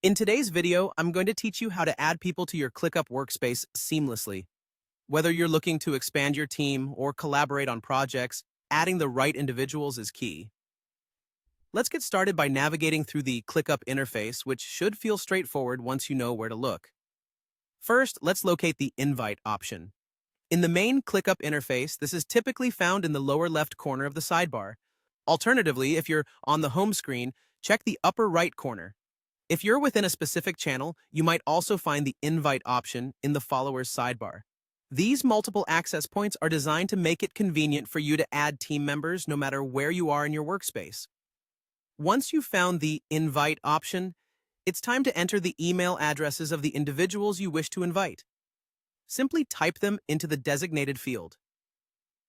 In today's video, I'm going to teach you how to add people to your Clickup workspace seamlessly. Whether you're looking to expand your team or collaborate on projects, adding the right individuals is key. Let's get started by navigating through the Clickup interface, which should feel straightforward once you know where to look. First, let's locate the Invite option. In the main Clickup interface, this is typically found in the lower left corner of the sidebar. Alternatively, if you're on the home screen, check the upper right corner. If you're within a specific channel, you might also find the Invite option in the Followers sidebar. These multiple access points are designed to make it convenient for you to add team members no matter where you are in your workspace. Once you've found the Invite option, it's time to enter the email addresses of the individuals you wish to invite. Simply type them into the designated field.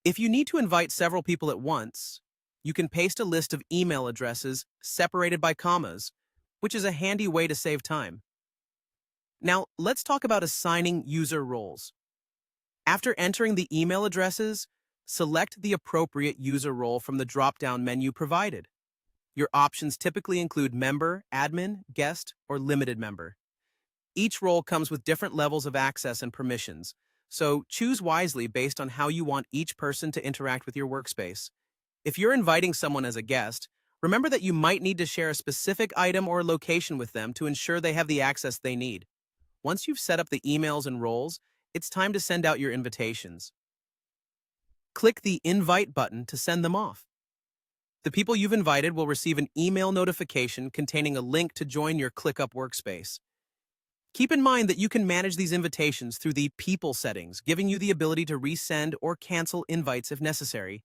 If you need to invite several people at once, you can paste a list of email addresses separated by commas, which is a handy way to save time. Now, let's talk about assigning user roles. After entering the email addresses, select the appropriate user role from the drop-down menu provided. Your options typically include member, admin, guest, or limited member. Each role comes with different levels of access and permissions, so choose wisely based on how you want each person to interact with your workspace. If you're inviting someone as a guest, remember that you might need to share a specific item or location with them to ensure they have the access they need. Once you've set up the emails and roles, it's time to send out your invitations. Click the Invite button to send them off. The people you've invited will receive an email notification containing a link to join your Clickup workspace. Keep in mind that you can manage these invitations through the People settings, giving you the ability to resend or cancel invites if necessary.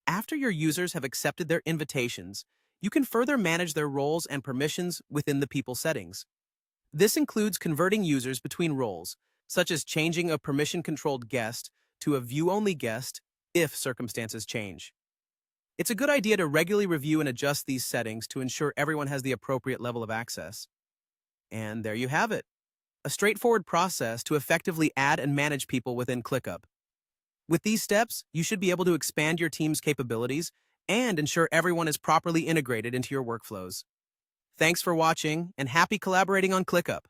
After your users have accepted their invitations, you can further manage their roles and permissions within the People settings. This includes converting users between roles, such as changing a permission-controlled guest to a view-only guest if circumstances change. It's a good idea to regularly review and adjust these settings to ensure everyone has the appropriate level of access. And there you have it, a straightforward process to effectively add and manage people within Clickup. With these steps, you should be able to expand your team's capabilities and ensure everyone is properly integrated into your workflows. Thanks for watching, and happy collaborating on Clickup.